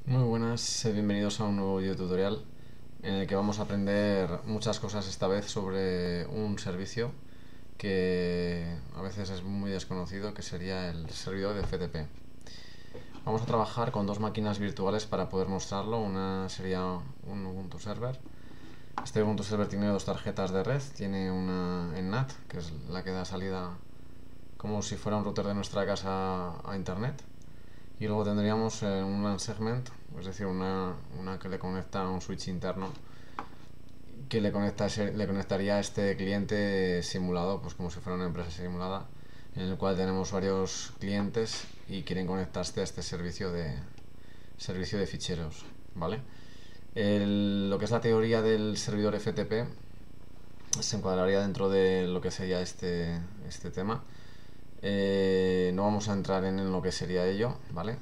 Muy buenas, bienvenidos a un nuevo video tutorial en el que vamos a aprender muchas cosas esta vez sobre un servicio que a veces es muy desconocido, que sería el servidor de FTP. Vamos a trabajar con dos máquinas virtuales para poder mostrarlo. Una sería un Ubuntu Server. Este Ubuntu Server tiene dos tarjetas de red, tiene una en NAT, que es la que da salida como si fuera un router de nuestra casa a internet. Y luego tendríamos un LAN segment, es decir, una que le conecta a un switch interno que le conectaría a este cliente simulado, pues como si fuera una empresa simulada, en el cual tenemos varios clientes y quieren conectarse a este servicio de ficheros, ¿vale? Lo que es la teoría del servidor FTP se encuadraría dentro de lo que sería este tema. No vamos a entrar en lo que sería ello, ¿vale?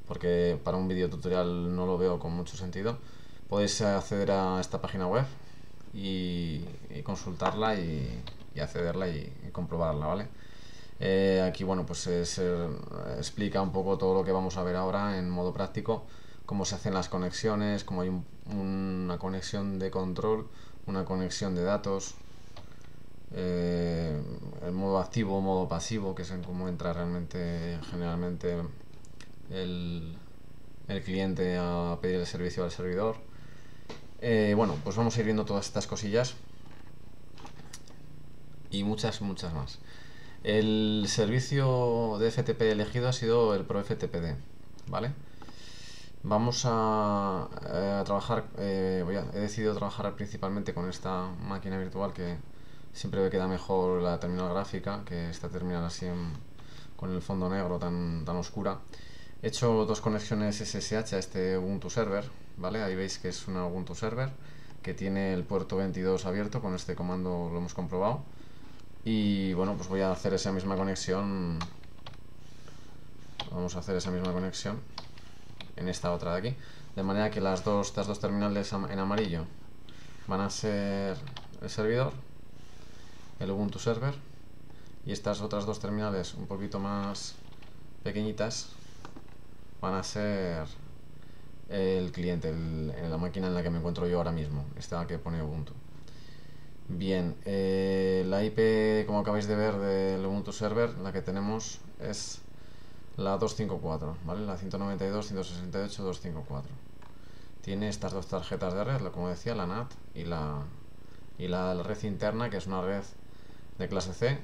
Porque para un vídeo tutorial no lo veo con mucho sentido. Podéis acceder a esta página web y consultarla y accederla y comprobarla, ¿vale? Aquí, bueno, pues se explica un poco todo lo que vamos a ver ahora en modo práctico, cómo se hacen las conexiones, cómo hay una conexión de control, una conexión de datos, el modo activo, modo pasivo, que es en cómo entra realmente, generalmente, el, el cliente a pedir el servicio al servidor. Bueno, pues vamos a ir viendo todas estas cosillas y muchas más. El servicio de FTP elegido ha sido el ProFTPD, ¿vale? Vamos a trabajar, he decidido trabajar principalmente con esta máquina virtual, que siempre me queda mejor la terminal gráfica que esta terminal así con el fondo negro tan oscura. He hecho dos conexiones SSH a este Ubuntu Server, ¿vale? Ahí veis que es una Ubuntu Server que tiene el puerto 22 abierto. Con este comando lo hemos comprobado. Y bueno, pues voy a hacer esa misma conexión. Vamos a hacer esa misma conexión en esta otra de aquí, de manera que estas dos terminales en amarillo van a ser el servidor, el Ubuntu Server, y estas otras dos terminales un poquito más pequeñitas van a ser el cliente, la máquina en la que me encuentro yo ahora mismo, esta que pone Ubuntu. Bien, la IP, como acabáis de ver, del Ubuntu Server, la que tenemos es la 254, ¿vale? La 192.168.254. Tiene estas dos tarjetas de red, como decía, la NAT y la red interna, que es una red de clase C.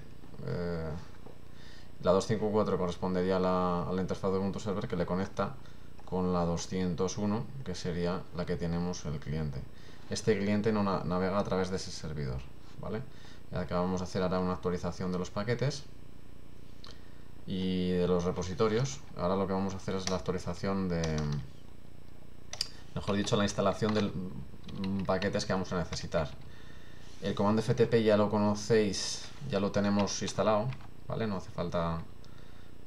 La 254 correspondería a la interfaz de Ubuntu Server, que le conecta con la 201, que sería la que tenemos el cliente. Este cliente no navega a través de ese servidor, ¿vale? Ya que vamos a hacer ahora una actualización de los paquetes y de los repositorios. Ahora lo que vamos a hacer es la actualización mejor dicho, la instalación de paquetes que vamos a necesitar. El comando FTP ya lo conocéis, ya lo tenemos instalado, ¿vale? No hace falta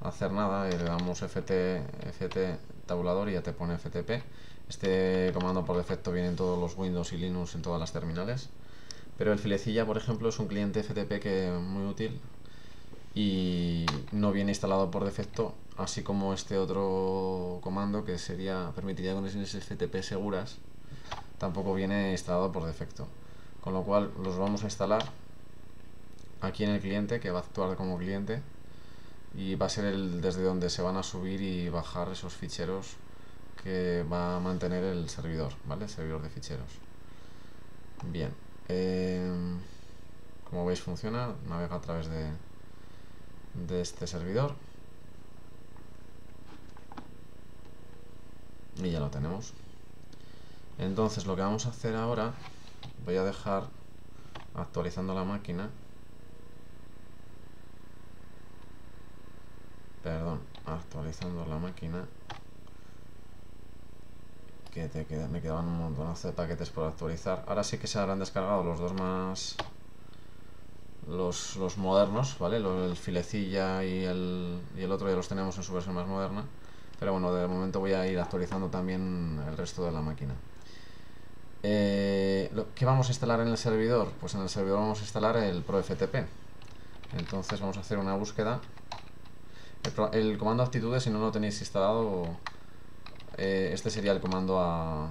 hacer nada, le damos FT tabulador y ya te pone FTP. Este comando por defecto viene en todos los Windows y Linux, en todas las terminales. Pero el Filecilla, por ejemplo, es un cliente FTP que muy útil y no viene instalado por defecto, así como este otro comando que permitiría conexiones FTP seguras, tampoco viene instalado por defecto. Con lo cual los vamos a instalar aquí en el cliente, que va a actuar como cliente, y va a ser desde donde se van a subir y bajar esos ficheros que va a mantener el servidor, ¿vale? El servidor de ficheros. Bien, como veis funciona, navega a través de este servidor y ya lo tenemos. Entonces lo que vamos a hacer ahora, voy a dejar actualizando la máquina, actualizando la máquina, que me quedaban un montón de paquetes por actualizar. Ahora sí que se habrán descargado los dos más, los modernos, ¿vale? El Filecilla y el otro ya los tenemos en su versión más moderna, pero bueno, de momento voy a ir actualizando también el resto de la máquina. ¿Qué vamos a instalar en el servidor? Pues en el servidor vamos a instalar el ProFTP. Entonces vamos a hacer una búsqueda. El comando aptitudes, si no lo tenéis instalado, este sería el comando a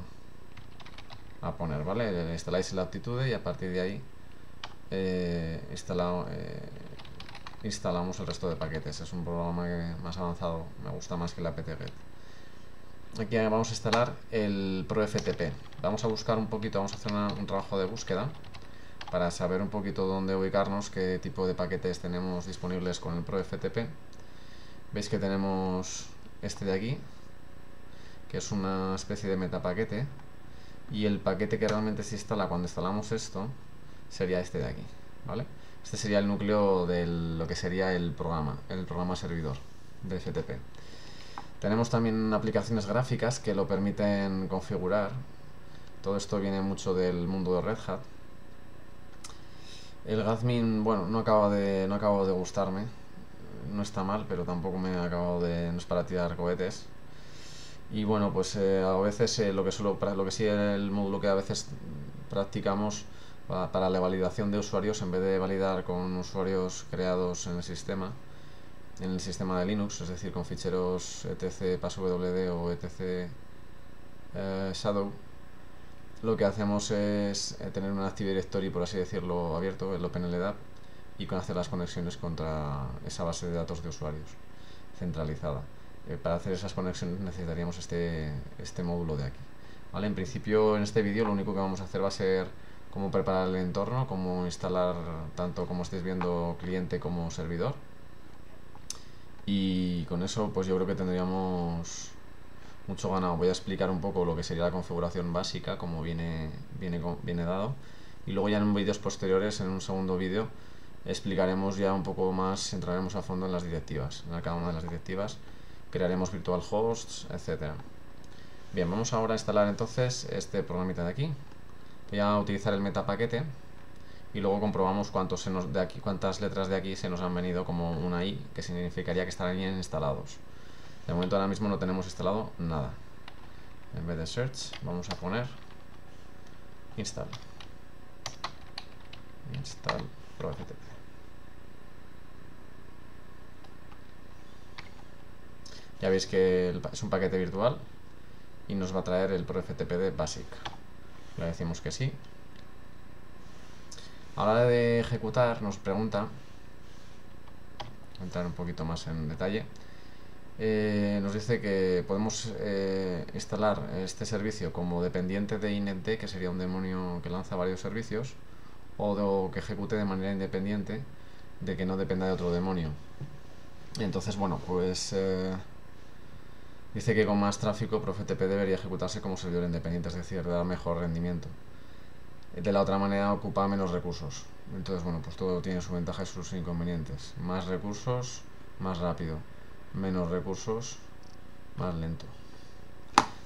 poner, ¿vale? Le instaláis el aptitude y a partir de ahí instalamos el resto de paquetes. Es un programa más avanzado, me gusta más que el apt-get. Aquí vamos a instalar el ProFTP. Vamos a buscar un poquito, vamos a hacer un trabajo de búsqueda para saber un poquito dónde ubicarnos, qué tipo de paquetes tenemos disponibles con el ProFTP. Veis que tenemos este de aquí, que es una especie de metapaquete, y el paquete que realmente se instala cuando instalamos esto sería este de aquí, ¿vale? Este sería el núcleo de lo que sería el programa servidor de FTP. Tenemos también aplicaciones gráficas que lo permiten configurar. Todo esto viene mucho del mundo de Red Hat. El Gazmin, bueno, no acaba de gustarme. No está mal, pero tampoco me ha acabado de... no es para tirar cohetes. Y bueno, pues a veces lo que sí el módulo que a veces practicamos para la validación de usuarios, en vez de validar con usuarios creados en el sistema de Linux, es decir, con ficheros etc passwd o etc shadow, lo que hacemos es tener un Active Directory, por así decirlo, abierto, el OpenLDAP, y con hacer las conexiones contra esa base de datos de usuarios centralizada. Para hacer esas conexiones necesitaríamos este módulo de aquí, ¿vale? En principio, en este vídeo lo único que vamos a hacer va a ser cómo preparar el entorno, cómo instalar tanto como estéis viendo cliente como servidor, y con eso pues yo creo que tendríamos mucho ganado. Voy a explicar un poco lo que sería la configuración básica, como viene dado, y luego ya en vídeos posteriores, en un segundo vídeo, explicaremos ya un poco más, entraremos a fondo en las directivas, en cada una de las directivas, crearemos virtual hosts, etcétera. Bien, vamos ahora a instalar entonces este programita de aquí. Voy a utilizar el metapaquete y luego comprobamos cuántas letras de aquí se nos han venido como una i, que significaría que estarían instalados. De momento ahora mismo no tenemos instalado nada. En vez de search vamos a poner install ProFTP. Ya veis que es un paquete virtual y nos va a traer el ProFTP de Basic. Le decimos que sí. A la hora de ejecutar nos pregunta, voy a entrar un poquito más en detalle, nos dice que podemos instalar este servicio como dependiente de inetd, que sería un demonio que lanza varios servicios, o que ejecute de manera independiente, de que no dependa de otro demonio. Entonces, bueno, pues dice que con más tráfico ProFTP debería ejecutarse como servidor independiente, es decir, da mejor rendimiento. De la otra manera ocupa menos recursos. Entonces, bueno, pues todo tiene su ventaja y sus inconvenientes. Más recursos, más rápido. Menos recursos, más lento.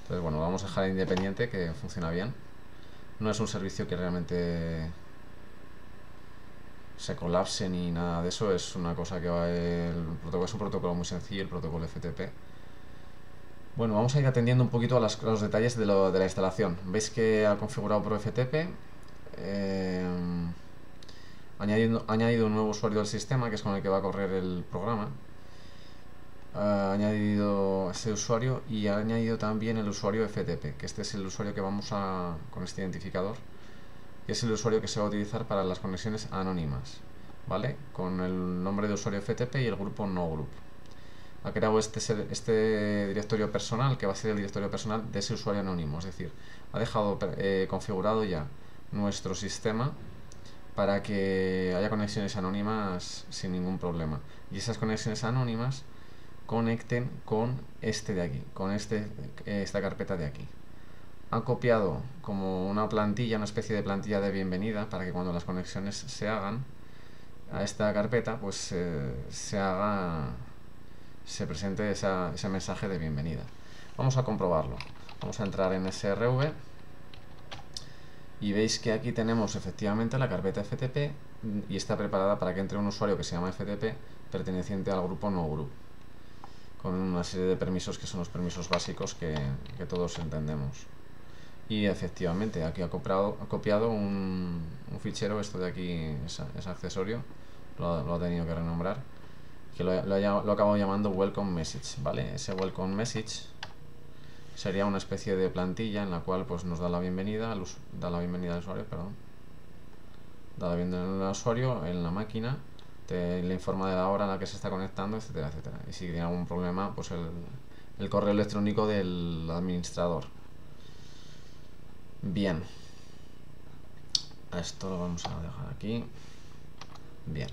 Entonces, bueno, vamos a dejar independiente, que funciona bien. No es un servicio que realmente se colapse ni nada de eso. Es una cosa que va... es un protocolo muy sencillo, el protocolo FTP. Bueno, vamos a ir atendiendo un poquito a los detalles de la instalación. Veis que ha configurado ProFTP, ha añadido un nuevo usuario del sistema, que es con el que va a correr el programa. Ha añadido ese usuario y ha añadido también el usuario FTP, que este es el usuario que vamos con este identificador, que es el usuario que se va a utilizar para las conexiones anónimas, ¿vale? Con el nombre de usuario FTP y el grupo no-group. Ha creado este directorio personal, que va a ser el directorio personal de ese usuario anónimo, es decir, ha dejado configurado ya nuestro sistema para que haya conexiones anónimas sin ningún problema, y esas conexiones anónimas conecten con este de aquí, con esta carpeta de aquí. Ha copiado como una plantilla, una especie de plantilla de bienvenida, para que cuando las conexiones se hagan a esta carpeta, pues se presente ese mensaje de bienvenida. Vamos a comprobarlo. Vamos a entrar en SRV y veis que aquí tenemos efectivamente la carpeta FTP y está preparada para que entre un usuario que se llama FTP perteneciente al grupo no-group, con una serie de permisos que son los permisos básicos que todos entendemos. Y efectivamente aquí ha copiado un fichero, esto de aquí es accesorio, lo ha tenido que renombrar, que lo acabo llamando welcome message, ¿vale? Ese welcome message sería una especie de plantilla en la cual pues nos da la bienvenida al usuario, perdón. Da la bienvenida al usuario en la máquina, le informa de la hora en la que se está conectando, etcétera, etcétera. Y si tiene algún problema, pues el correo electrónico del administrador. Bien. Esto lo vamos a dejar aquí. Bien.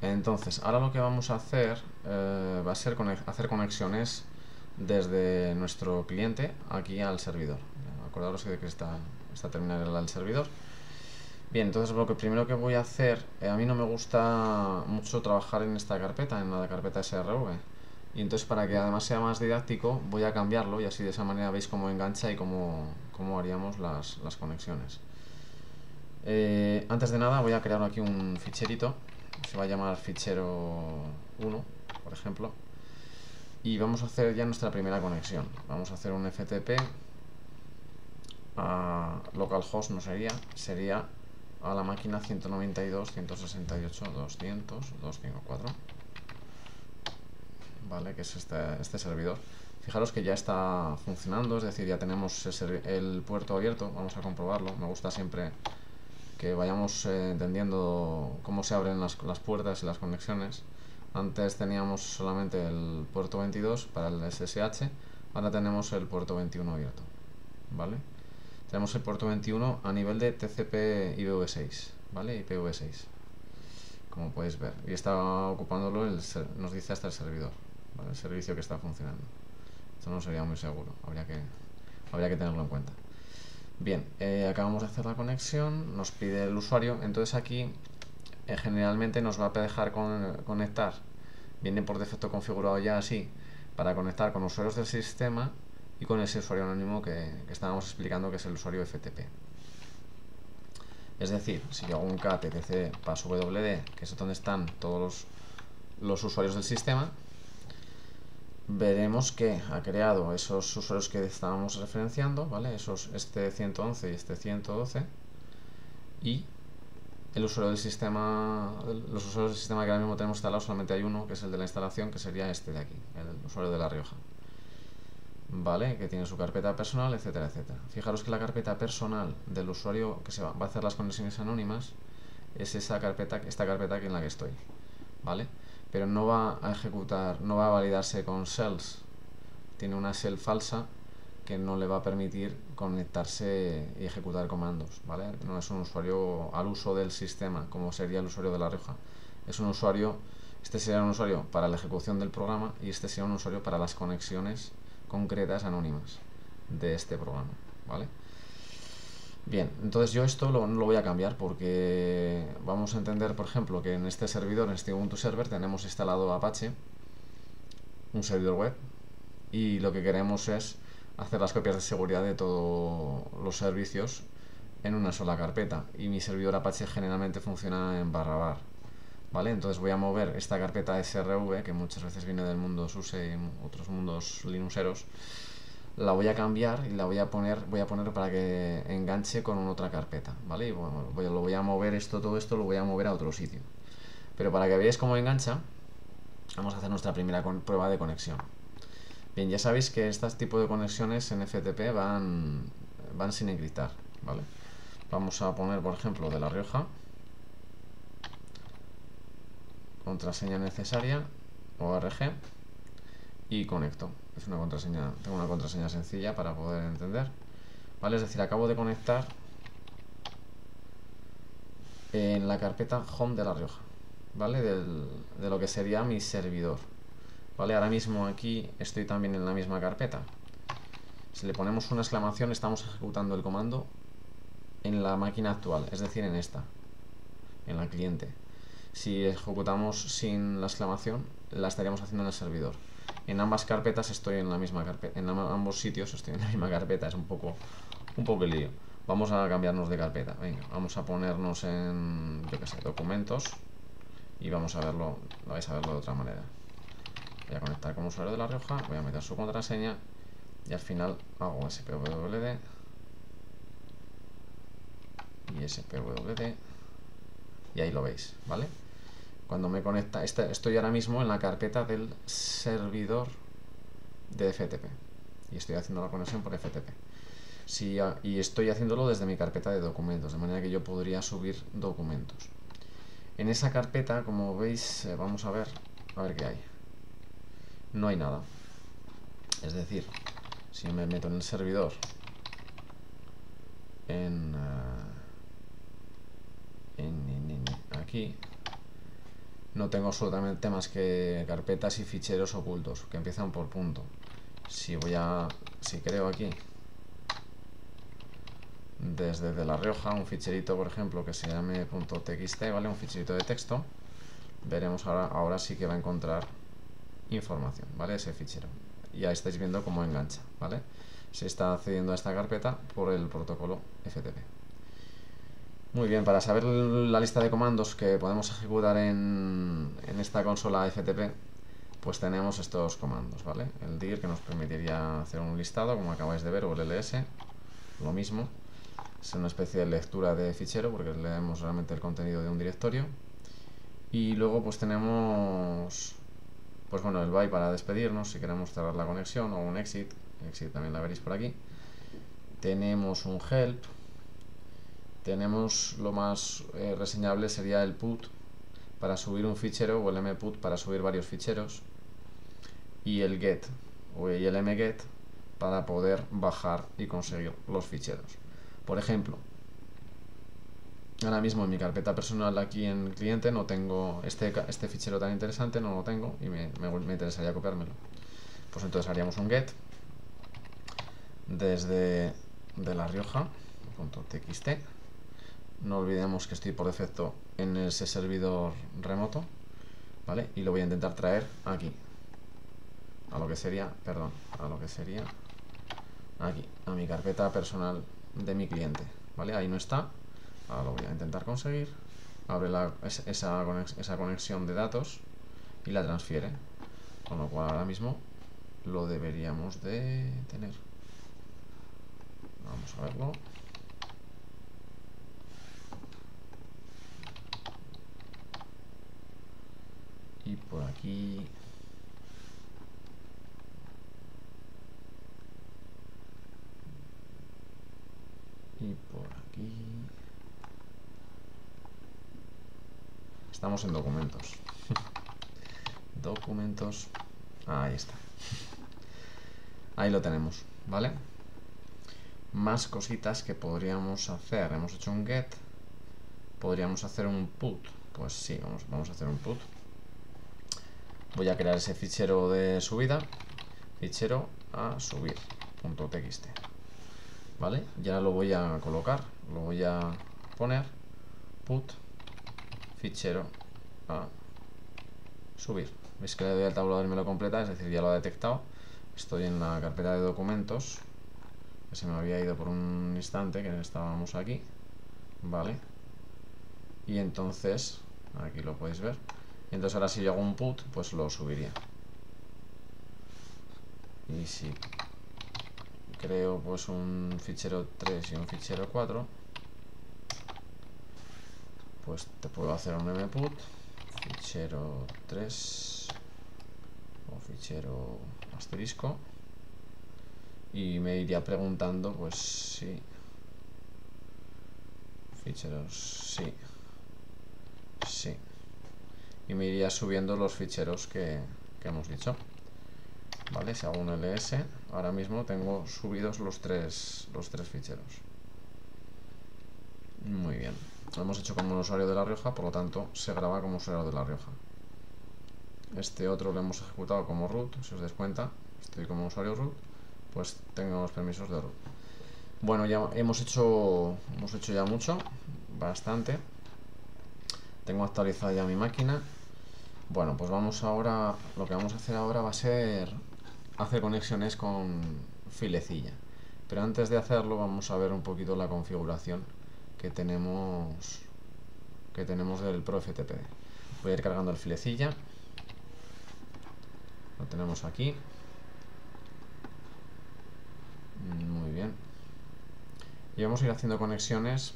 Entonces, ahora lo que vamos a hacer va a ser hacer conexiones desde nuestro cliente aquí al servidor. Acordaros de que esta terminal era el servidor. Bien, entonces lo que primero que voy a hacer, a mí no me gusta mucho trabajar en esta carpeta, en la carpeta SRV. Y entonces para que además sea más didáctico voy a cambiarlo y así de esa manera veis cómo engancha y cómo haríamos las conexiones. Antes de nada voy a crear aquí un ficherito, se va a llamar fichero 1, por ejemplo. Y vamos a hacer ya nuestra primera conexión. Vamos a hacer un FTP a localhost, no sería a la máquina 192.168.200.254, vale, que es este servidor. Fijaros que ya está funcionando, es decir, ya tenemos el puerto abierto. Vamos a comprobarlo. Me gusta siempre que vayamos entendiendo cómo se abren las puertas y las conexiones. Antes teníamos solamente el puerto 22 para el SSH, ahora tenemos el puerto 21 abierto, ¿vale? Tenemos el puerto 21 a nivel de TCP IPv6, ¿vale? IPv6, como podéis ver, y está ocupándolo, nos dice hasta el servidor, ¿vale? El servicio que está funcionando. Esto no sería muy seguro, habría que tenerlo en cuenta. Bien, acabamos de hacer la conexión, nos pide el usuario, entonces aquí generalmente nos va a dejar conectar, viene por defecto configurado ya así, para conectar con usuarios del sistema y con ese usuario anónimo que estábamos explicando, que es el usuario FTP. Es decir, si yo hago un cat etc passwd, que es donde están todos los usuarios del sistema, veremos que ha creado esos usuarios que estábamos referenciando, ¿vale? Este 111 y este 112, y el usuario del sistema, los usuarios del sistema que ahora mismo tenemos instalado, solamente hay uno, que es el de la instalación, que sería este de aquí, el usuario de La Rioja, ¿vale? Que tiene su carpeta personal, etcétera, etcétera. Fijaros que la carpeta personal del usuario que va a hacer las conexiones anónimas es esta carpeta aquí en la que estoy, ¿vale? Pero no va a ejecutar, no va a validarse con shells. Tiene una shell falsa que no le va a permitir conectarse y ejecutar comandos, ¿vale? No es un usuario al uso del sistema, como sería el usuario de La Rioja. Es un usuario, este sería un usuario para la ejecución del programa y este sería un usuario para las conexiones concretas anónimas de este programa, ¿vale? Bien, entonces yo esto no lo voy a cambiar porque vamos a entender, por ejemplo, que en este servidor, en este Ubuntu Server, tenemos instalado Apache, un servidor web, y lo que queremos es hacer las copias de seguridad de todos los servicios en una sola carpeta, y mi servidor Apache generalmente funciona en ¡var! ¿Vale? Entonces voy a mover esta carpeta SRV, que muchas veces viene del mundo SUSE y otros mundos linuxeros, la voy a cambiar y la voy a poner para que enganche con otra carpeta, ¿vale? Y bueno, lo voy a mover todo esto lo voy a mover a otro sitio. Pero para que veáis cómo engancha, vamos a hacer nuestra primera prueba de conexión. Bien, ya sabéis que este tipo de conexiones en FTP van sin encriptar, ¿vale? Vamos a poner, por ejemplo, de La Rioja, contraseña necesaria, ORG, y conecto. Es una contraseña, tengo una contraseña sencilla para poder entender, ¿vale? Es decir, acabo de conectar en la carpeta home de La Rioja, ¿vale? De lo que sería mi servidor, ¿vale? Ahora mismo aquí estoy también en la misma carpeta. Si le ponemos una exclamación, estamos ejecutando el comando en la máquina actual, es decir, en esta, en la cliente. Si ejecutamos sin la exclamación, la estaríamos haciendo en el servidor. En ambas carpetas estoy en la misma carpeta, en ambos sitios estoy en la misma carpeta, es un poco el lío. Vamos a cambiarnos de carpeta. Venga, vamos a ponernos en, yo que sé, documentos, y vamos a verlo, lo vais a verlo de otra manera. Voy a conectar con usuario de La Rioja, voy a meter su contraseña y al final hago spwd y spwd, y ahí lo veis, ¿vale? Cuando me conecta, estoy ahora mismo en la carpeta del servidor de FTP. y estoy haciendo la conexión por FTP. Y estoy haciéndolo desde mi carpeta de documentos, de manera que yo podría subir documentos. En esa carpeta, como veis, vamos a ver qué hay. No hay nada. Es decir, si me meto en el servidor, aquí, no tengo absolutamente más que carpetas y ficheros ocultos que empiezan por punto. Si creo aquí desde De La Rioja un ficherito, por ejemplo, que se llame .txt, ¿vale? Un ficherito de texto, veremos ahora sí que va a encontrar información, ¿vale? Ese fichero. Ya estáis viendo cómo engancha, ¿vale? Se está accediendo a esta carpeta por el protocolo FTP. Muy bien, para saber la lista de comandos que podemos ejecutar en esta consola FTP, pues tenemos estos comandos, ¿vale? El dir, que nos permitiría hacer un listado, como acabáis de ver, o el ls, lo mismo. Es una especie de lectura de fichero, porque leemos realmente el contenido de un directorio. Y luego pues tenemos, pues bueno, el bye para despedirnos, si queremos cerrar la conexión, o un exit también la veréis por aquí. Tenemos un help. Tenemos lo más reseñable sería el put para subir un fichero, o el mput para subir varios ficheros, y el get y el mget para poder bajar y conseguir los ficheros. Por ejemplo, ahora mismo en mi carpeta personal aquí en cliente no tengo este fichero tan interesante, no lo tengo, y me interesaría copiármelo. Pues entonces haríamos un get desde De La Rioja.txt. No olvidemos que estoy por defecto en ese servidor remoto, ¿vale? Y lo voy a intentar traer aquí, a lo que sería aquí, a mi carpeta personal de mi cliente, ¿vale? Ahí no está. Ahora lo voy a intentar conseguir. Abre esa conexión de datos y la transfiere, con lo cual ahora mismo lo deberíamos de tener. Vamos a verlo. Y por aquí estamos en documentos. Documentos, ahí está, ahí lo tenemos, ¿vale? Más cositas que podríamos hacer. Hemos hecho un get, podríamos hacer un put. Pues sí, vamos a hacer un put. Voy a crear ese fichero de subida, fichero a subir.txt, ¿vale? Ya lo voy a colocar, lo voy a poner put fichero a subir. Veis que le doy al tabulador y me lo completa, es decir, ya lo ha detectado. Estoy en la carpeta de documentos, que se me había ido por un instante, que estábamos aquí, ¿vale? Y entonces, aquí lo podéis ver. Y entonces ahora si yo hago un put, pues lo subiría. Y si creo pues un fichero 3 y un fichero 4, pues te puedo hacer un mput fichero 3 o fichero asterisco, y me iría preguntando pues si ficheros sí, y me iría subiendo los ficheros que hemos dicho, ¿vale? Si hago un ls, ahora mismo tengo subidos los tres ficheros. Muy bien, lo hemos hecho como un usuario de La Rioja, por lo tanto se graba como usuario de La Rioja. Este otro lo hemos ejecutado como root, si os dais cuenta, estoy como usuario root, pues tengo los permisos de root. Bueno, ya hemos hecho ya mucho, bastante. Tengo actualizada ya mi máquina. Bueno, pues lo que vamos a hacer ahora va a ser hacer conexiones con Filecilla. Pero antes de hacerlo vamos a ver un poquito la configuración que tenemos del ProFTP. Voy a ir cargando el Filecilla. Lo tenemos aquí. Muy bien. Y vamos a ir haciendo conexiones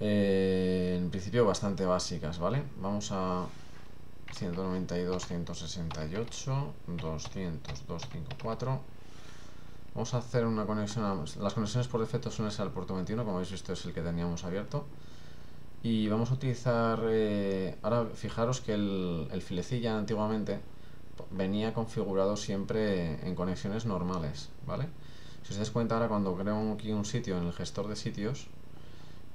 en principio bastante básicas, ¿vale? Vamos a 192.168.200.254. Vamos a hacer una conexión. Las conexiones por defecto suelen ser al puerto 21, como habéis visto es el que teníamos abierto. Y vamos a utilizar, ahora fijaros que el filecilla antiguamente venía configurado siempre en conexiones normales, ¿vale? Si os dais cuenta ahora cuando creo aquí un sitio en el gestor de sitios,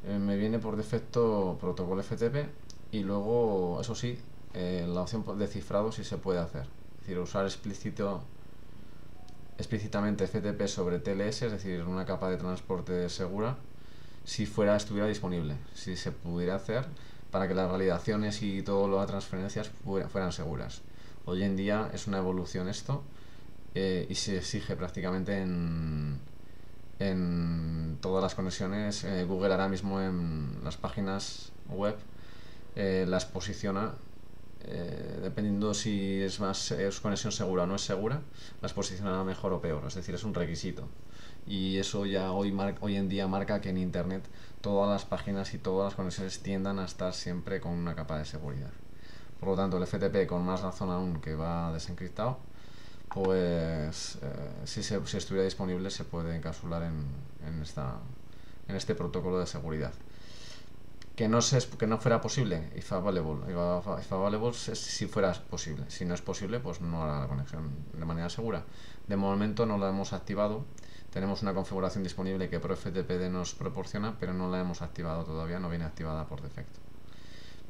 me viene por defecto protocolo FTP y luego, eso sí, la opción de cifrado sí se puede hacer. Es decir, usar explícitamente FTP sobre TLS, es decir, una capa de transporte segura, si estuviera disponible, si se pudiera hacer para que las validaciones y todas las transferencias fueran seguras. Hoy en día es una evolución esto y se exige prácticamente en todas las conexiones. Google ahora mismo en las páginas web las posiciona dependiendo si es conexión segura o no es segura, las posiciona mejor o peor, es decir, es un requisito. Y eso ya hoy en día marca que en internet todas las páginas y todas las conexiones tiendan a estar siempre con una capa de seguridad. Por lo tanto, el FTP, con más razón aún que va desencriptado, pues si estuviera disponible se puede encapsular en este protocolo de seguridad. Que no fuera posible, if available es si fuera posible. Si no es posible, pues no hará la conexión de manera segura. De momento no la hemos activado. Tenemos una configuración disponible que ProFTPD nos proporciona, pero no la hemos activado todavía, no viene activada por defecto.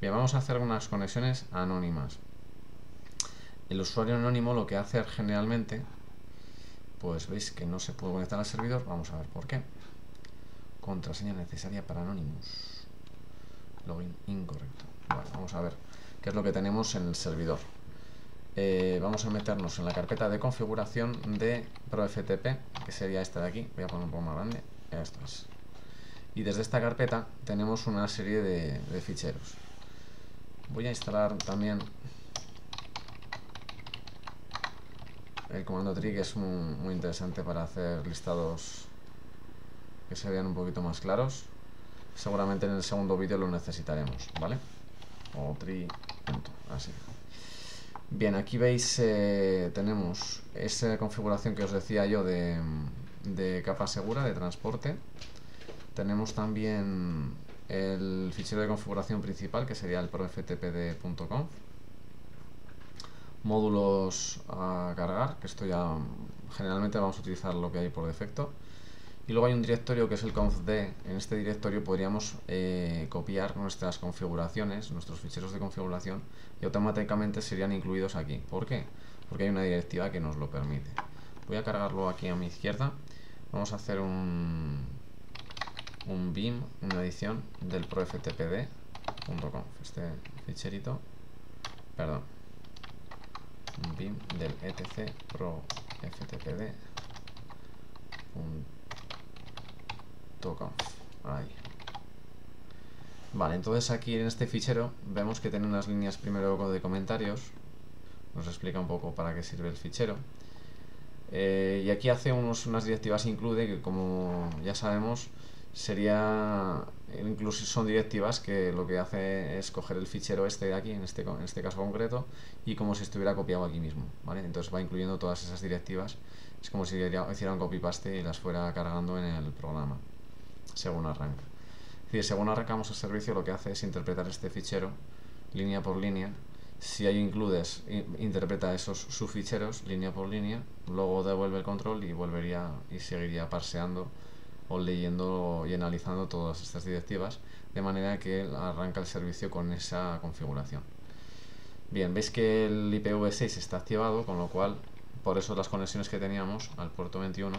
Bien, vamos a hacer unas conexiones anónimas. El usuario anónimo lo que hace generalmente, pues veis que no se puede conectar al servidor. Vamos a ver por qué. Contraseña necesaria para Anonymous. Login incorrecto. Bueno, vamos a ver qué es lo que tenemos en el servidor. Vamos a meternos en la carpeta de configuración de ProFTP, que sería esta de aquí. Voy a poner un poco más grande. Esto es. Y desde esta carpeta tenemos una serie de ficheros. Voy a instalar también el comando tree, que es muy interesante para hacer listados que se vean un poquito más claros. Seguramente en el segundo vídeo lo necesitaremos, ¿vale? O tree, punto, así. Bien, aquí veis tenemos esa configuración que os decía yo de capa segura de transporte. Tenemos también el fichero de configuración principal, que sería el proftpd.conf. Módulos a cargar, que esto ya generalmente vamos a utilizar lo que hay por defecto. Y luego hay un directorio que es el confd. En este directorio podríamos copiar nuestras configuraciones, nuestros ficheros de configuración, y automáticamente serían incluidos aquí. ¿Por qué? Porque hay una directiva que nos lo permite. Voy a cargarlo aquí a mi izquierda. Vamos a hacer un BIM, una edición del proftpd.conf. Este ficherito, perdón, un BIM del etc proftpd.conf. Ahí. Vale, entonces aquí en este fichero vemos que tiene unas líneas primero de comentarios. Nos explica un poco para qué sirve el fichero. Y aquí hace unas directivas include, que como ya sabemos incluso son directivas que lo que hace es coger el fichero este de aquí, en este caso concreto, y como si estuviera copiado aquí mismo, ¿vale? Entonces va incluyendo todas esas directivas. Es como si hiciera un copy-paste y las fuera cargando en el programa según arranca. Es decir, según arrancamos el servicio, lo que hace es interpretar este fichero línea por línea. Si hay includes, interpreta esos subficheros línea por línea, luego devuelve el control y seguiría parseando o leyendo y analizando todas estas directivas, de manera que arranca el servicio con esa configuración. Bien, veis que el IPv6 está activado, con lo cual, por eso las conexiones que teníamos al puerto 21,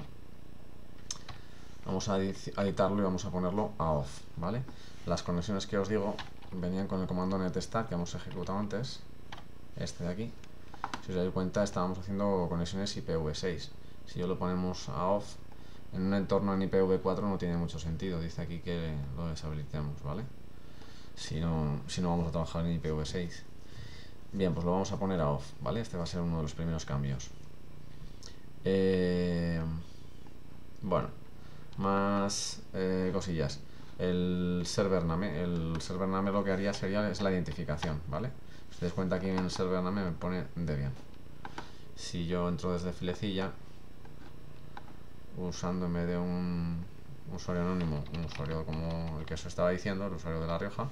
vamos a editarlo y vamos a ponerlo a off, ¿vale? Las conexiones que os digo venían con el comando netstart que hemos ejecutado antes, este de aquí. Si os dais cuenta, estábamos haciendo conexiones IPv6. Si yo lo ponemos a off, en un entorno en IPv4 no tiene mucho sentido. Dice aquí que lo deshabilitemos, ¿vale? Si no vamos a trabajar en IPv6. Bien, pues lo vamos a poner a off, ¿vale? Este va a ser uno de los primeros cambios. Bueno, más cosillas. El server name lo que haría es la identificación, ¿vale? Si te das cuenta aquí en el server name me pone Debian. Si yo entro desde filecilla, usando en vez de un usuario anónimo, un usuario como el que os estaba diciendo, el usuario de La Rioja,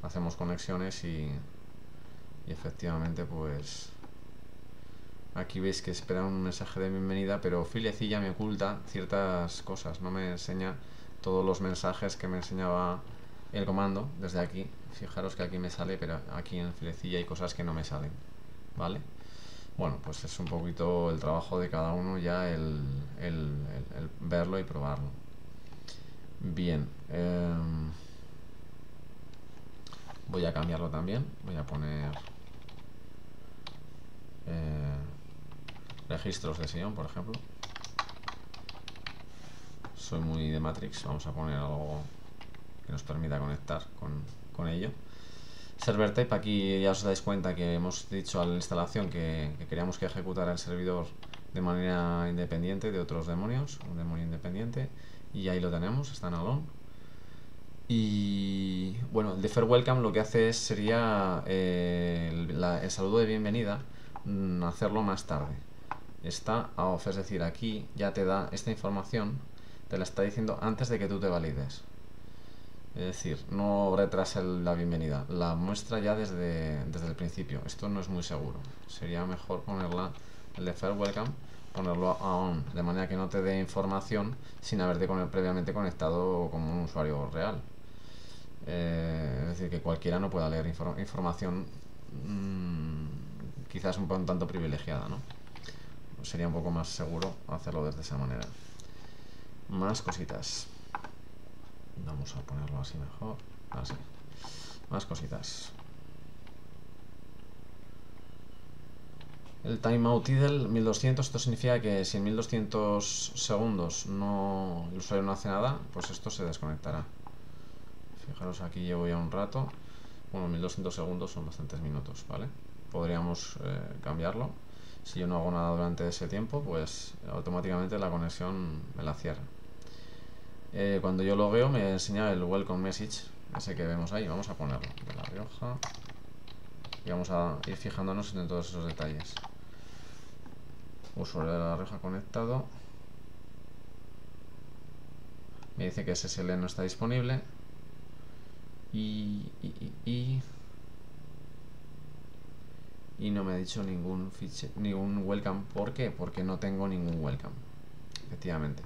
hacemos conexiones y efectivamente pues aquí veis que espera un mensaje de bienvenida, pero filecilla me oculta ciertas cosas, no me enseña todos los mensajes que me enseñaba el comando desde aquí. Fijaros que aquí me sale, pero aquí en filecilla hay cosas que no me salen, ¿vale? Bueno, pues es un poquito el trabajo de cada uno ya el verlo y probarlo. Bien, voy a cambiarlo también, voy a poner registros de sillón, por ejemplo. Soy muy de Matrix, vamos a poner algo que nos permita conectar con ello. Server type, aquí ya os dais cuenta que hemos dicho a la instalación que queríamos que ejecutara el servidor de manera independiente de otros demonios, un demonio independiente, y ahí lo tenemos, está en alone. Y bueno, el defer welcome lo que hace sería el saludo de bienvenida, hacerlo más tarde. Está off, es decir, aquí ya te da esta información, te la está diciendo antes de que tú te valides. Es decir, no retrasa la bienvenida, la muestra ya desde el principio. Esto no es muy seguro. Sería mejor ponerla, el defer welcome, ponerlo a on, de manera que no te dé información sin haberte previamente conectado como un usuario real. Es decir, que cualquiera no pueda leer información quizás un tanto privilegiada, ¿no? Sería un poco más seguro hacerlo desde esa manera. Más cositas. Vamos a ponerlo así mejor. Así. Más cositas. El timeout idle 1200, esto significa que si en 1200 segundos el usuario no hace nada, pues esto se desconectará. Fijaros, aquí llevo ya un rato. Bueno, 1200 segundos son bastantes minutos, ¿vale? Podríamos cambiarlo. Si yo no hago nada durante ese tiempo, pues automáticamente la conexión me la cierra. Cuando yo lo veo me enseña el welcome message, ese que vemos ahí. Vamos a ponerlo de La Rioja y vamos a ir fijándonos en todos esos detalles. Usuario de La Rioja conectado, me dice que SSL no está disponible y no me ha dicho ningún welcome. ¿Por qué? Porque no tengo ningún welcome, efectivamente.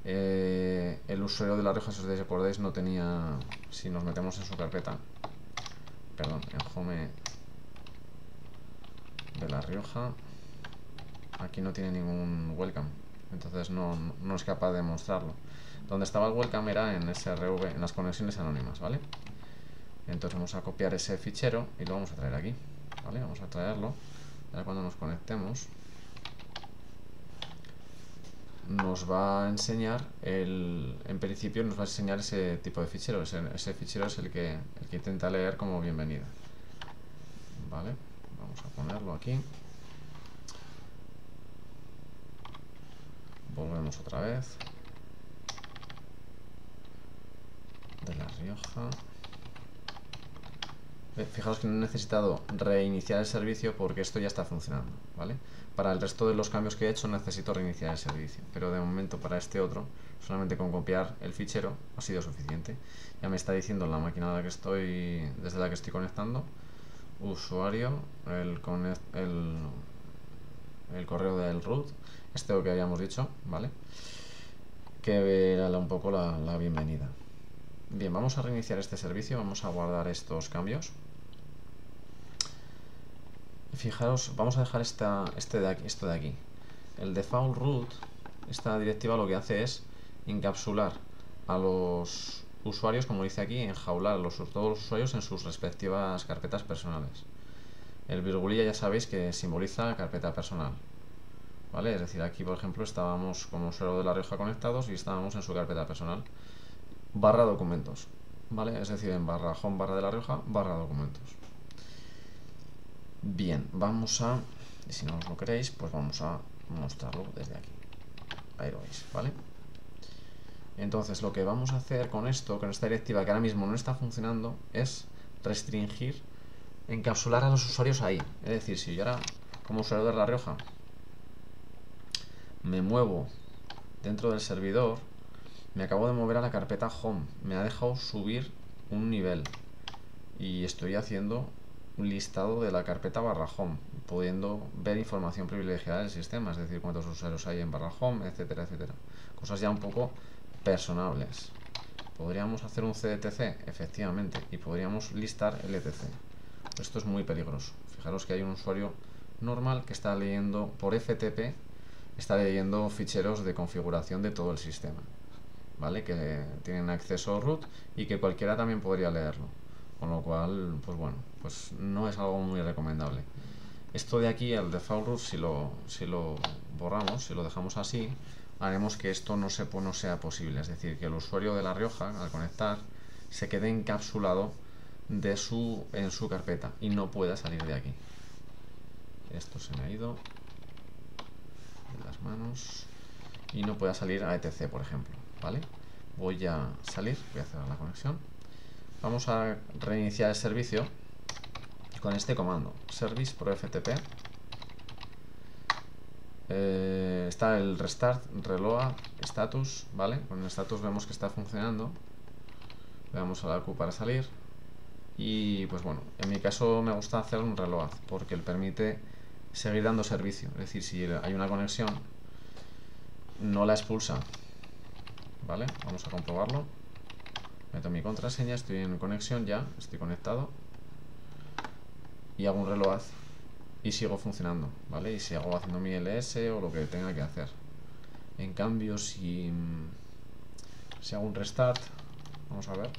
El usuario de La Rioja, si os acordáis, no tenía. Si nos metemos en su carpeta, perdón, en home de La Rioja, aquí no tiene ningún welcome, entonces no es capaz de mostrarlo. Donde estaba el welcome era en SRV, en las conexiones anónimas, ¿vale? Entonces vamos a copiar ese fichero y lo vamos a traer aquí, ¿vale? Vamos a traerlo. Ahora cuando nos conectemos nos va a enseñar en principio nos va a enseñar ese tipo de fichero. Ese fichero es el que intenta leer como bienvenida, ¿vale? Vamos a ponerlo aquí. Volvemos otra vez. De La Rioja. Fijaos que no he necesitado reiniciar el servicio porque esto ya está funcionando, ¿vale? Para el resto de los cambios que he hecho necesito reiniciar el servicio, pero de momento para este otro, solamente con copiar el fichero ha sido suficiente. Ya me está diciendo la máquina desde la que estoy conectando, usuario, el correo del root, lo que habíamos dicho, ¿vale? Que era un poco la bienvenida. Bien, vamos a reiniciar este servicio, vamos a guardar estos cambios. Fijaros, vamos a dejar esto de aquí. El default root, esta directiva lo que hace es encapsular a los usuarios, como dice aquí, enjaular todos los usuarios en sus respectivas carpetas personales. El virgulilla ya sabéis que simboliza carpeta personal, ¿vale? Es decir, aquí por ejemplo estábamos como usuario de La Rioja conectados y estábamos en su carpeta personal barra documentos, ¿vale? Es decir, en barra home barra de La Rioja barra documentos. Bien, vamos a, si no os lo queréis, pues vamos a mostrarlo desde aquí. Ahí lo veis, ¿vale? Entonces lo que vamos a hacer con esto, con esta directiva que ahora mismo no está funcionando, es restringir encapsular a los usuarios ahí. Es decir, si yo ahora, como usuario de La Rioja, me muevo dentro del servidor, me acabo de mover a la carpeta Home, me ha dejado subir un nivel y estoy haciendo un listado de la carpeta /home, pudiendo ver información privilegiada del sistema, es decir, cuántos usuarios hay en /home, etcétera, etcétera. Cosas ya un poco personables. ¿Podríamos hacer un CDTC? Efectivamente, y podríamos listar el ETC. Esto es muy peligroso. Fijaros que hay un usuario normal que está leyendo por FTP, está leyendo ficheros de configuración de todo el sistema, ¿vale? Que tienen acceso root y que cualquiera también podría leerlo. Con lo cual, pues bueno, pues no es algo muy recomendable. Esto de aquí, el default root, si lo borramos, si lo dejamos así, haremos que esto no sea posible. Es decir, que el usuario de La Rioja, al conectar, se quede encapsulado en su carpeta y no pueda salir de aquí. Esto se me ha ido de las manos y no pueda salir a etc, por ejemplo, ¿vale? Voy a salir, voy a cerrar la conexión. Vamos a reiniciar el servicio con este comando, service pro ftp. Está el restart, reload, status, ¿vale? Con el status vemos que está funcionando. Le damos a la Q para salir. Y pues bueno, en mi caso me gusta hacer un reload porque permite seguir dando servicio. Es decir, si hay una conexión, no la expulsa. ¿Vale? Vamos a comprobarlo. Meto mi contraseña, estoy en conexión ya, estoy conectado. Y hago un reload y sigo funcionando, ¿vale? Y sigo haciendo mi LS o lo que tenga que hacer. En cambio, si hago un restart, vamos a ver.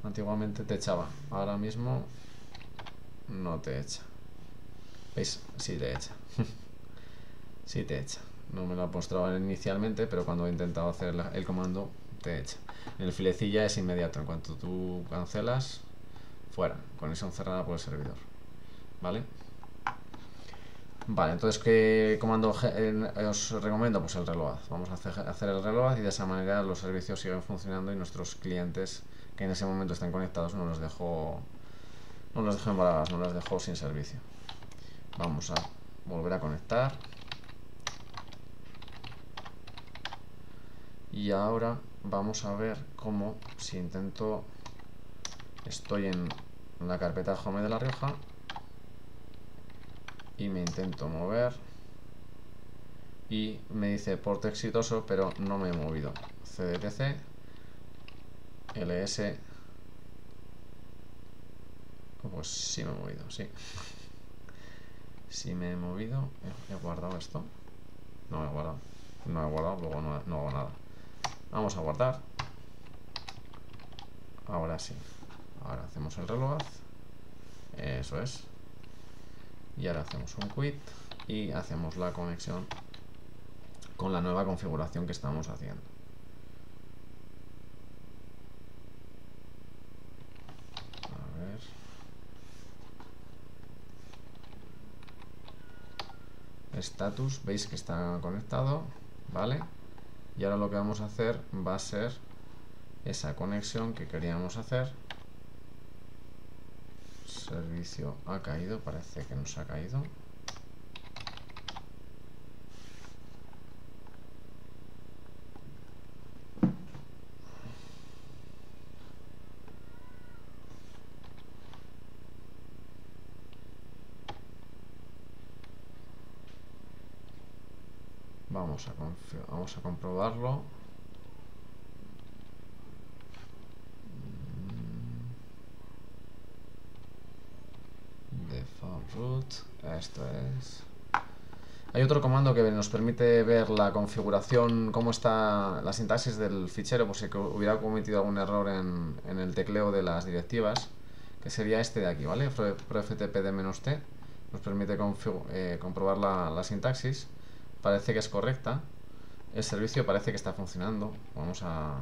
Antiguamente te echaba, ahora mismo no te echa. ¿Veis? Sí te echa. Sí te echa. No me lo ha mostrado inicialmente, pero cuando he intentado hacer el comando, te echa. El filecilla es inmediato. En cuanto tú cancelas, fuera. Conexión cerrada por el servidor. ¿Vale? Vale, entonces, ¿qué comando os recomiendo? Pues el reload. Vamos a hacer el reload y de esa manera los servicios siguen funcionando y nuestros clientes que en ese momento están conectados no los dejo embaradas, no los dejo sin servicio. Vamos a volver a conectar. Y ahora vamos a ver cómo, si intento, estoy en la carpeta home de La Rioja y me intento mover y me dice porte exitoso, pero no me he movido. CDTC, LS, pues sí me he movido, sí. Sí me he movido. ¿He guardado esto? No he guardado. No he guardado, luego no hago nada. Vamos a guardar. Ahora sí. Ahora hacemos el reload. Eso es. Y ahora hacemos un quit y hacemos la conexión con la nueva configuración que estamos haciendo. A ver. Status, veis que está conectado, ¿vale? Y ahora lo que vamos a hacer va a ser esa conexión que queríamos hacer. Servicio ha caído, parece que nos ha caído. Vamos a comprobarlo. Default root, esto es. Hay otro comando que nos permite ver la configuración, cómo está la sintaxis del fichero, por si hubiera cometido algún error en el tecleo de las directivas, que sería este de aquí, ¿vale? proftpd-t nos permite comprobar la sintaxis. Parece que es correcta. El servicio parece que está funcionando. Vamos a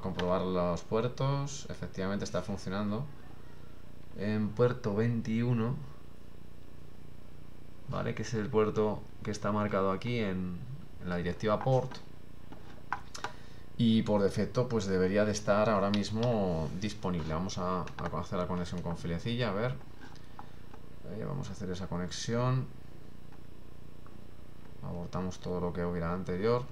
comprobar los puertos. Efectivamente está funcionando. En puerto 21, ¿vale? Que es el puerto que está marcado aquí en la directiva port. y por defecto pues debería de estar ahora mismo disponible. Vamos a hacer la conexión con Filecilla, a ver. Vamos a hacer esa conexión. Abortamos todo lo que hubiera anterior.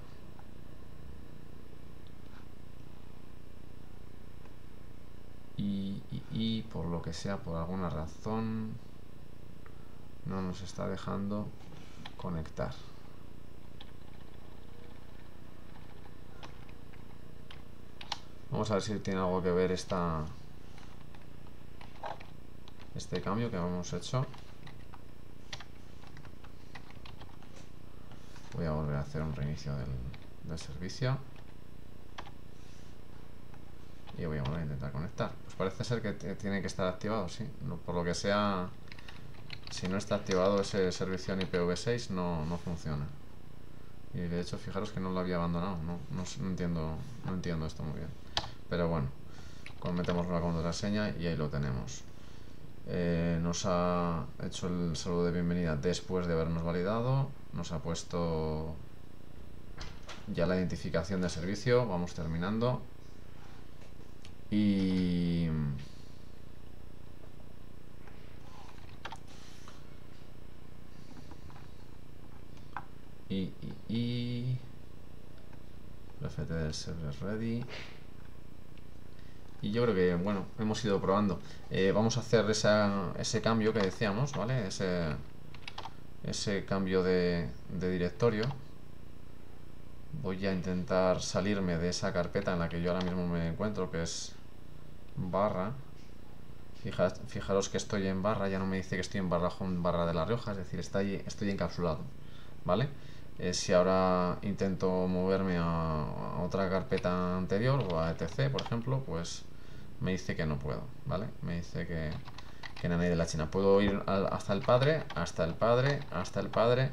Y por lo que sea, por alguna razón, no nos está dejando conectar. Vamos a ver si tiene algo que ver este cambio que hemos hecho. Voy a volver a hacer un reinicio del servicio. Y voy a volver a intentar conectar. Pues parece ser que tiene que estar activado, sí. Por lo que sea, si no está activado ese servicio en IPv6 no funciona. Y de hecho, fijaros que no lo había abandonado. No entiendo esto muy bien. Pero bueno, metemos la contraseña y ahí lo tenemos. Nos ha hecho el saludo de bienvenida después de habernos validado. Nos ha puesto ya la identificación de servicio. Vamos terminando. Y el FT del server ready. Y yo creo que, bueno, hemos ido probando. Vamos a hacer ese cambio que decíamos, ¿vale? Ese cambio de directorio. Voy a intentar salirme de esa carpeta en la que yo ahora mismo me encuentro, que es barra. Fijaros que estoy en barra, ya no me dice que estoy en barra home barra de La Rioja, es decir, estoy encapsulado, ¿vale? Si ahora intento moverme a otra carpeta anterior o a etc, por ejemplo, pues me dice que no puedo, ¿vale? Me dice que no hay de la China. Puedo ir hasta el padre, hasta el padre, hasta el padre,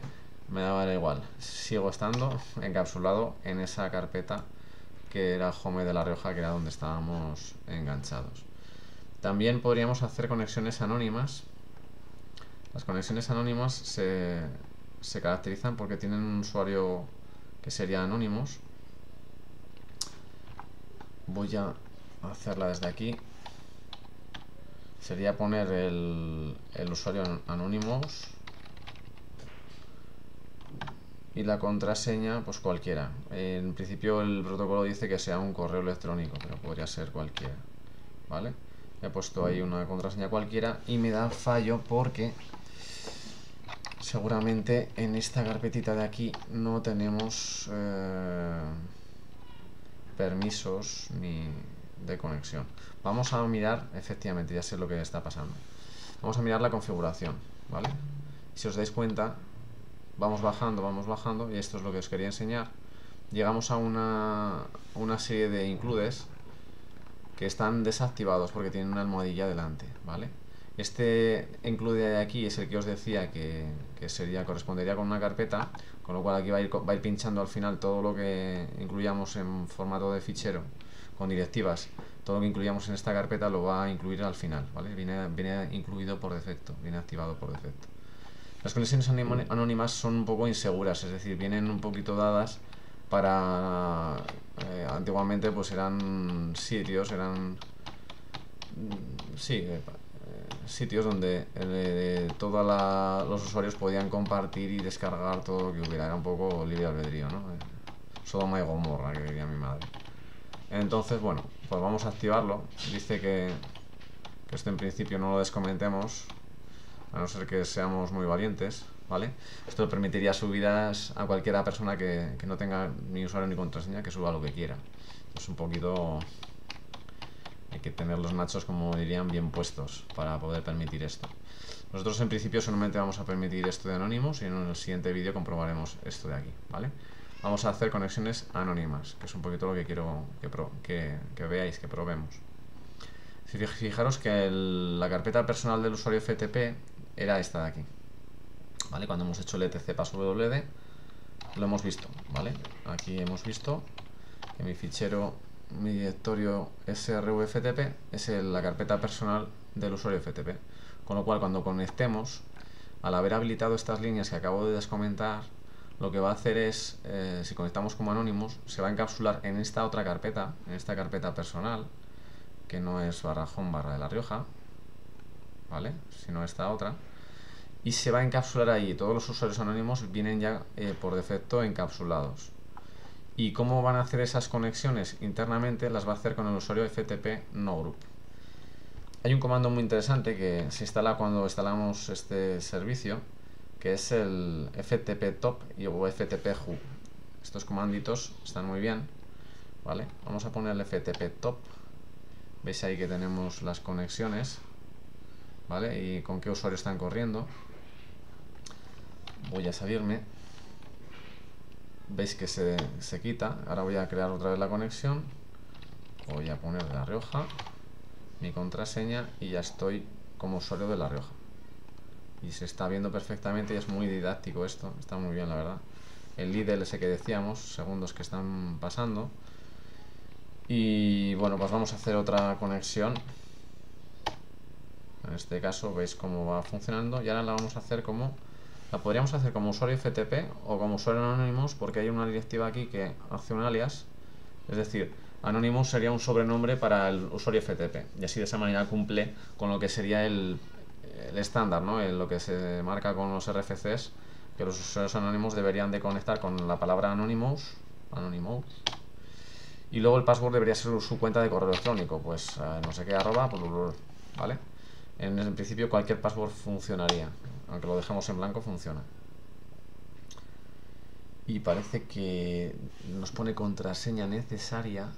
me da igual. Sigo estando encapsulado en esa carpeta que era home de La Rioja, que era donde estábamos enganchados. También podríamos hacer conexiones anónimas. Las conexiones anónimas se caracterizan porque tienen un usuario que sería Anonymous. Voy a hacerla desde aquí. Sería poner el usuario Anonymous y la contraseña pues cualquiera. En principio el protocolo dice que sea un correo electrónico, pero podría ser cualquiera, ¿vale? He puesto ahí una contraseña cualquiera y me da fallo porque seguramente en esta carpetita de aquí no tenemos permisos ni de conexión. Vamos a mirar, efectivamente, ya sé lo que está pasando. Vamos a mirar la configuración, ¿vale? Si os dais cuenta, vamos bajando y esto es lo que os quería enseñar. Llegamos a una serie de includes que están desactivados porque tienen una almohadilla delante, ¿vale? Este include de aquí es el que os decía que correspondería con una carpeta, con lo cual aquí va a ir pinchando al final todo lo que incluyamos en formato de fichero con directivas. Todo lo que incluyamos en esta carpeta lo va a incluir al final, ¿vale? Viene incluido por defecto, viene activado por defecto. Las conexiones anónimas son un poco inseguras, es decir, vienen un poquito dadas para... antiguamente pues eran sitios, sitios donde todos los usuarios podían compartir y descargar todo lo que hubiera. Era un poco libre albedrío, ¿no? Sodoma y Gomorra, que diría mi madre. Entonces, bueno, pues vamos a activarlo. Dice que esto en principio no lo descomentemos, a no ser que seamos muy valientes, ¿vale? Esto permitiría subidas a cualquiera persona que no tenga ni usuario ni contraseña, que suba lo que quiera. Es un poquito... Hay que tener los machos, como dirían, bien puestos para poder permitir esto. Nosotros en principio solamente vamos a permitir esto de Anonymous y en el siguiente vídeo comprobaremos esto de aquí, ¿vale? Vamos a hacer conexiones anónimas, que es un poquito lo que quiero que veáis, que probemos. Si fijaros que la carpeta personal del usuario FTP era esta de aquí, ¿vale? Cuando hemos hecho el etc passwd lo hemos visto, ¿vale? Aquí hemos visto que mi directorio srvftp es la carpeta personal del usuario FTP, con lo cual cuando conectemos, al haber habilitado estas líneas que acabo de descomentar, lo que va a hacer es, si conectamos como anónimos, se va a encapsular en esta otra carpeta, en esta carpeta personal, que no es /home/ de La Rioja, ¿vale? Sino esta otra. Y se va a encapsular ahí. Todos los usuarios anónimos vienen ya por defecto encapsulados. ¿Y cómo van a hacer esas conexiones internamente? Las va a hacer con el usuario FTP NoGroup. Hay un comando muy interesante que se instala cuando instalamos este servicio, que es el FTP top o FTP who. Estos comanditos están muy bien, ¿vale? Vamos a poner el FTP top. Veis ahí que tenemos las conexiones, ¿vale? Y con qué usuario están corriendo. Voy a salirme. Veis que se quita. Ahora voy a crear otra vez la conexión. Voy a poner La Rioja, mi contraseña, y ya estoy como usuario de La Rioja. Y se está viendo perfectamente y es muy didáctico esto. Está muy bien, la verdad. El Lidl ese que decíamos, segundos que están pasando. Y bueno, pues vamos a hacer otra conexión. En este caso veis cómo va funcionando. Y ahora la vamos a hacer como... La podríamos hacer como usuario FTP o como usuario Anonymous, porque hay una directiva aquí que hace un alias. Es decir, Anonymous sería un sobrenombre para el usuario FTP. Y así de esa manera cumple con lo que sería el estándar, ¿no? Lo que se marca con los RFCs, que los usuarios anónimos deberían de conectar con la palabra Anonymous, y luego el password debería ser su cuenta de correo electrónico, pues no sé qué, ¿vale? En principio cualquier password funcionaría, aunque lo dejemos en blanco funciona. Y parece que nos pone contraseña necesaria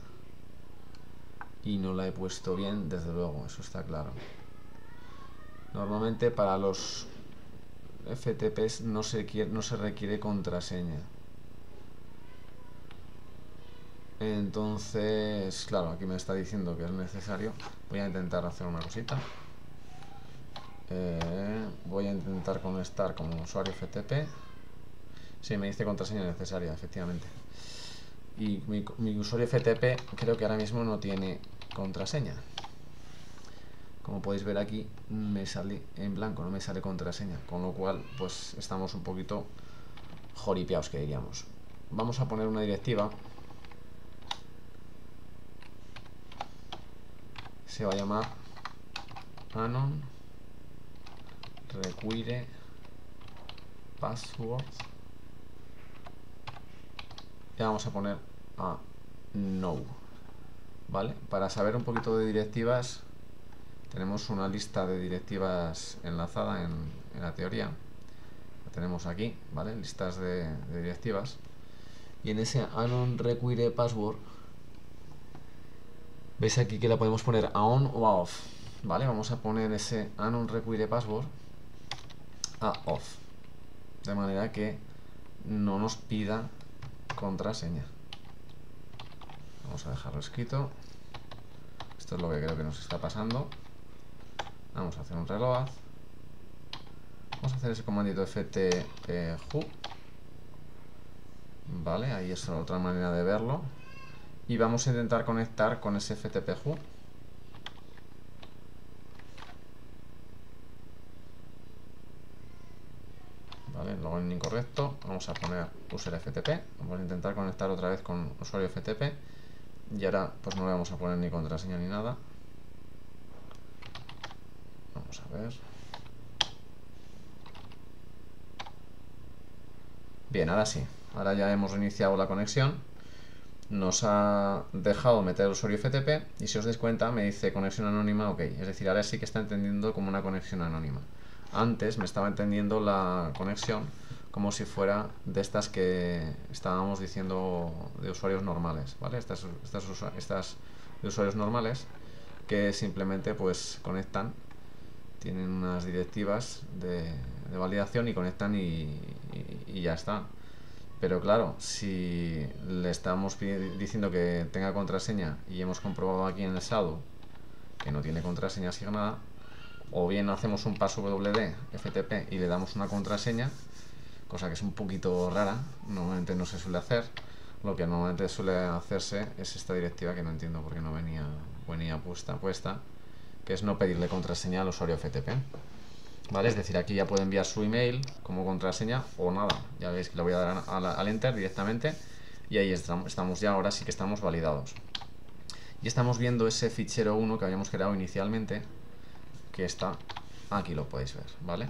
y no la he puesto bien, desde luego, eso está claro. Normalmente para los FTPs no se requiere contraseña. Entonces, claro, aquí me está diciendo que es necesario. Voy a intentar hacer una cosita. Voy a intentar conectar como usuario FTP. Sí, me dice contraseña necesaria, efectivamente. Y mi usuario FTP creo que ahora mismo no tiene contraseña. Como podéis ver aquí, me sale en blanco, no me sale contraseña. Con lo cual, pues estamos un poquito joripeados, que diríamos. Vamos a poner una directiva. Se va a llamar anon require password. Y vamos a poner a no. ¿Vale? Para saber un poquito de directivas, tenemos una lista de directivas enlazada en la teoría. La tenemos aquí, ¿vale? Listas de directivas. Y en ese anon require password, veis aquí que la podemos poner a on o a off, ¿vale? Vamos a poner ese anon require password a off, de manera que no nos pida contraseña. Vamos a dejarlo escrito. Esto es lo que creo que nos está pasando. Vamos a hacer un reload. Vamos a hacer ese comandito ftp who. Vale, ahí es otra manera de verlo. Y vamos a intentar conectar con ese ftp who. Vale, login incorrecto. Vamos a poner user ftp. Vamos a intentar conectar otra vez con usuario ftp. Y ahora pues no le vamos a poner ni contraseña ni nada. Vamos a ver. Bien, ahora sí. Ahora ya hemos reiniciado la conexión. Nos ha dejado meter el usuario FTP y si os dais cuenta me dice conexión anónima, ok. Es decir, ahora sí que está entendiendo como una conexión anónima. Antes me estaba entendiendo la conexión como si fuera de estas que estábamos diciendo de usuarios normales, ¿vale? Estas de usuarios normales que simplemente pues conectan, tienen unas directivas de validación y conectan y ya está. Pero claro, si le estamos diciendo que tenga contraseña y hemos comprobado aquí en el SADO que no tiene contraseña asignada, o bien hacemos un paso WD FTP y le damos una contraseña, cosa que es un poquito rara, normalmente no se suele hacer. Lo que normalmente suele hacerse es esta directiva que no entiendo por qué no venía puesta, que es no pedirle contraseña al usuario FTP. ¿vale? Es decir, aquí ya puede enviar su email como contraseña o nada. Ya veis que le voy a dar al enter directamente y ahí estamos ya, ahora sí que estamos validados. Y estamos viendo ese fichero 1 que habíamos creado inicialmente, que está aquí, lo podéis ver, ¿vale?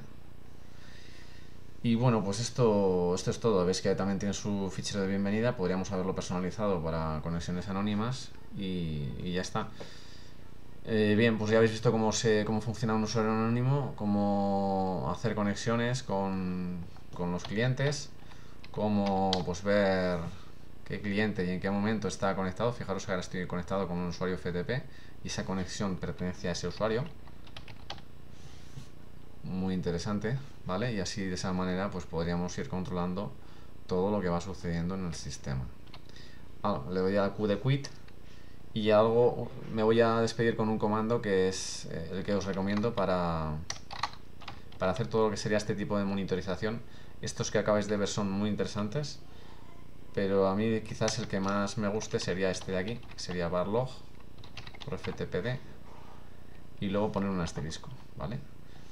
Y bueno, pues esto es todo. Veis que también tiene su fichero de bienvenida. Podríamos haberlo personalizado para conexiones anónimas y ya está. Bien, pues ya habéis visto cómo funciona un usuario anónimo, cómo hacer conexiones con los clientes, cómo pues ver qué cliente y en qué momento está conectado. Fijaros que ahora estoy conectado con un usuario FTP y esa conexión pertenece a ese usuario. Muy interesante, ¿vale? Y así de esa manera pues podríamos ir controlando todo lo que va sucediendo en el sistema. Le doy a Q de quit y me voy a despedir con un comando que es el que os recomiendo para hacer todo lo que sería este tipo de monitorización. Estos que acabáis de ver son muy interesantes, pero a mí quizás el que más me guste sería este de aquí, que sería varlog por ftpd y luego poner un asterisco, ¿vale?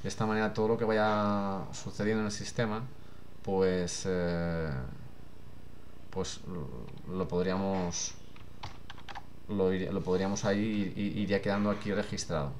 De esta manera todo lo que vaya sucediendo en el sistema pues lo podríamos ahí iría quedando aquí registrado.